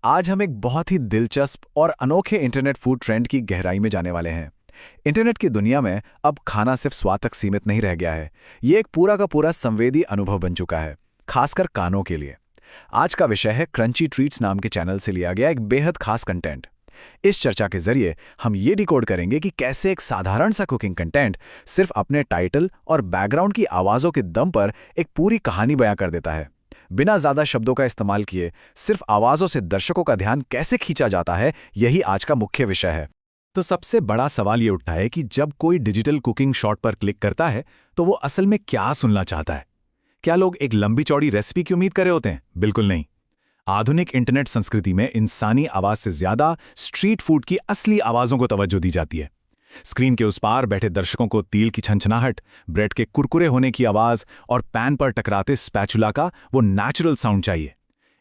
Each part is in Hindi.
आज हम एक बहुत ही दिलचस्प और अनोखे इंटरनेट फूड ट्रेंड की गहराई में जाने वाले हैं। इंटरनेट की दुनिया में अब खाना सिर्फ स्वाद तक सीमित नहीं रह गया है। ये एक पूरा का पूरा संवेदी अनुभव बन चुका है, खासकर कानों के लिए। आज का विषय है क्रंची ट्रीट्स नाम के चैनल से लिया गया एक बेहद खास कंटेंट। इस चर्चा के जरिए हम ये डिकोड करेंगे कि कैसे एक साधारण सा कुकिंग कंटेंट सिर्फ अपने टाइटल और बैकग्राउंड की आवाज़ों के दम पर एक पूरी कहानी बयां कर देता है। बिना ज्यादा शब्दों का इस्तेमाल किए सिर्फ आवाजों से दर्शकों का ध्यान कैसे खींचा जाता है, यही आज का मुख्य विषय है। तो सबसे बड़ा सवाल ये उठता है कि जब कोई डिजिटल कुकिंग शॉट पर क्लिक करता है तो वो असल में क्या सुनना चाहता है। क्या लोग एक लंबी चौड़ी रेसिपी की उम्मीद कर रहे होते हैं? बिल्कुल नहीं। आधुनिक इंटरनेट संस्कृति में इंसानी आवाज से ज्यादा स्ट्रीट फूड की असली आवाजों को तवज्जो दी जाती है। स्क्रीन के उस पार बैठे दर्शकों को तिल की छनछनाहट, ब्रेड के कुरकुरे होने की आवाज और पैन पर टकराते स्पैचुला का वो नेचुरल साउंड चाहिए।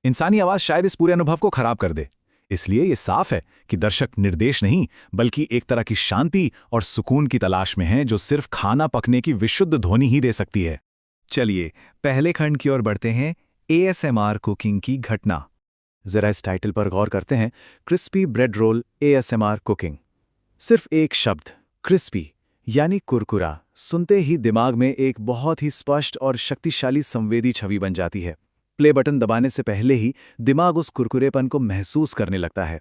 इंसानी आवाज शायद इस पूरे अनुभव को खराब कर दे। इसलिए ये साफ है कि दर्शक निर्देश नहीं बल्कि एक तरह की शांति और सुकून की तलाश में हैं, जो सिर्फ खाना पकने की विशुद्ध ध्वनि ही दे सकती है। चलिए पहले खंड की ओर बढ़ते हैं, एएसएमआर कुकिंग की घटना। जरा इस टाइटल पर गौर करते हैं, crispy bread roll ASMR cooking. सिर्फ एक शब्द क्रिस्पी यानी कुरकुरा सुनते ही दिमाग में एक बहुत ही स्पष्ट और शक्तिशाली संवेदी छवि बन जाती है। प्ले बटन दबाने से पहले ही दिमाग उस कुरकुरेपन को महसूस करने लगता है।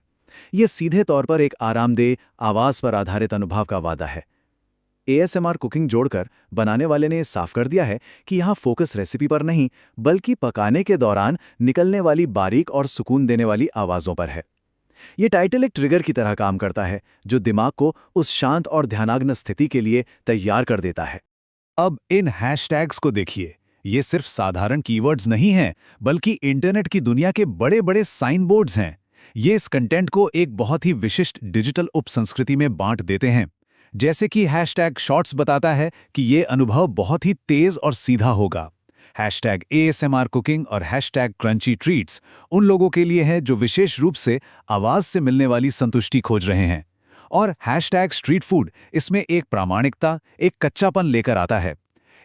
यह सीधे तौर पर एक आरामदेह आवाज पर आधारित अनुभव का वादा है। एएसएमआर कुकिंग जोड़कर बनाने वाले ने साफ कर दिया है कि यहाँ फोकस रेसिपी पर नहीं बल्कि पकाने के दौरान निकलने वाली बारीक और सुकून देने वाली आवाज़ों पर है। ये टाइटल एक ट्रिगर की तरह काम करता है, जो दिमाग को उस शांत और ध्यानाग्न स्थिति के लिए तैयार कर देता है। अब इन हैशटैग्स को देखिए। ये सिर्फ साधारण कीवर्ड्स नहीं हैं, बल्कि इंटरनेट की दुनिया के बड़े बड़े साइन बोर्ड्स हैं। ये इस कंटेंट को एक बहुत ही विशिष्ट डिजिटल उपसंस्कृति में बांट देते हैं। जैसे कि हैशटैग शॉर्ट्स बताता है कि ये अनुभव बहुत ही तेज और सीधा होगा। हैशटैग एएसएमआर कुकिंग और हैशटैग क्रंची ट्रीट्स उन लोगों के लिए है जो विशेष रूप से आवाज से मिलने वाली संतुष्टि खोज रहे हैं। और हैशटैग स्ट्रीट फूड इसमें एक प्रामाणिकता, एक कच्चापन लेकर आता है।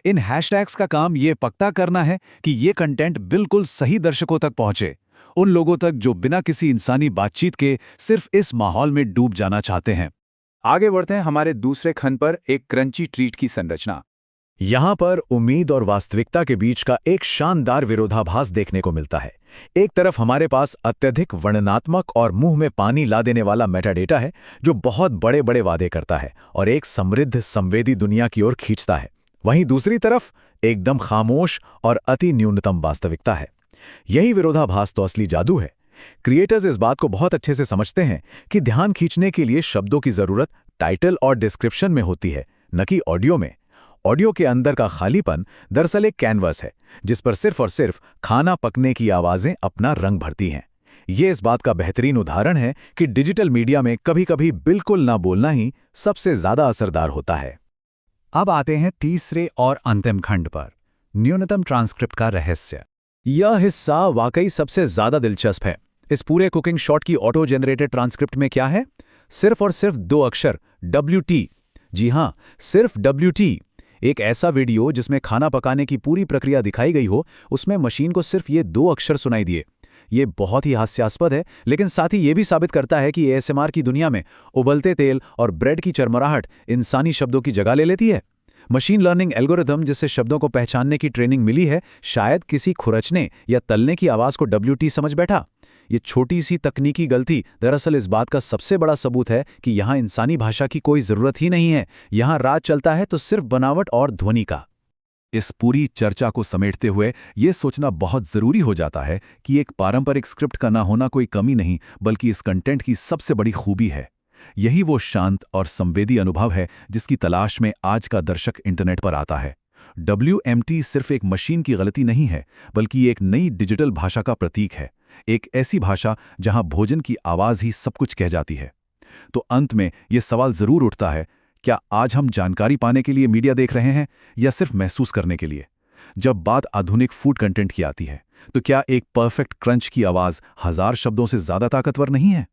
इन हैशटैग्स का काम ये पक्का करना है कि ये कंटेंट बिल्कुल सही दर्शकों तक पहुंचे, उन लोगों तक जो बिना किसी इंसानी बातचीत के सिर्फ इस माहौल में डूब जाना चाहते हैं। आगे बढ़ते हैं हमारे दूसरे खंड पर, एक क्रंची ट्रीट की संरचना। यहाँ पर उम्मीद और वास्तविकता के बीच का एक शानदार विरोधाभास देखने को मिलता है। एक तरफ हमारे पास अत्यधिक वर्णनात्मक और मुंह में पानी ला देने वाला मेटाडेटा है, जो बहुत बड़े बड़े वादे करता है और एक समृद्ध संवेदी दुनिया की ओर खींचता है। वहीं दूसरी तरफ एकदम खामोश और अति न्यूनतम वास्तविकता है। यही विरोधाभास तो असली जादू है। क्रिएटर्स इस बात को बहुत अच्छे से समझते हैं कि ध्यान खींचने के लिए शब्दों की जरूरत टाइटल और डिस्क्रिप्शन में होती है, न कि ऑडियो में। ऑडियो के अंदर का खालीपन दरअसल एक कैनवस है, जिस पर सिर्फ और सिर्फ खाना पकने की आवाजें अपना रंग भरती हैं। ये इस बात का बेहतरीन उदाहरण है कि डिजिटल मीडिया में कभी-कभी बिल्कुल ना बोलना ही सबसे ज्यादा असरदार होता है। अब आते हैं तीसरे और अंतिम खंड पर, न्यूनतम ट्रांसक्रिप्ट का रहस्य। यह हिस्सा वाकई सबसे ज्यादा दिलचस्प है। इस पूरे कुकिंग शॉट की ऑटो जनरेटेड ट्रांसक्रिप्ट में क्या है? सिर्फ और सिर्फ 2 अक्षर WT। जी हां, सिर्फ WT। एक ऐसा वीडियो जिसमें खाना पकाने की पूरी प्रक्रिया दिखाई गई हो, उसमें मशीन को सिर्फ ये 2 अक्षर सुनाई दिए। ये बहुत ही हास्यास्पद है, लेकिन साथ ही ये भी साबित करता है कि एएसएमआर की दुनिया में उबलते तेल और ब्रेड की चरमराहट इंसानी शब्दों की जगह ले लेती है। मशीन लर्निंग एल्गोरिथम जिससे शब्दों को पहचानने की ट्रेनिंग मिली है, शायद किसी खुरचने या तलने की आवाज को WT समझ बैठा। ये छोटी सी तकनीकी गलती दरअसल इस बात का सबसे बड़ा सबूत है कि यहाँ इंसानी भाषा की कोई जरूरत ही नहीं है। यहाँ राज चलता है तो सिर्फ बनावट और ध्वनि का। इस पूरी चर्चा को समेटते हुए ये सोचना बहुत जरूरी हो जाता है कि एक पारंपरिक स्क्रिप्ट का ना होना कोई कमी नहीं, बल्कि इस कंटेंट की सबसे बड़ी खूबी है। यही वो शांत और संवेदी अनुभव है जिसकी तलाश में आज का दर्शक इंटरनेट पर आता है। WMT सिर्फ एक मशीन की गलती नहीं है, बल्कि एक नई डिजिटल भाषा का प्रतीक है। एक ऐसी भाषा जहां भोजन की आवाज ही सब कुछ कह जाती है। तो अंत में यह सवाल जरूर उठता है, क्या आज हम जानकारी पाने के लिए मीडिया देख रहे हैं या सिर्फ महसूस करने के लिए? जब बात आधुनिक फूड कंटेंट की आती है, तो क्या एक परफेक्ट क्रंच की आवाज 1000 शब्दों से ज्यादा ताकतवर नहीं है?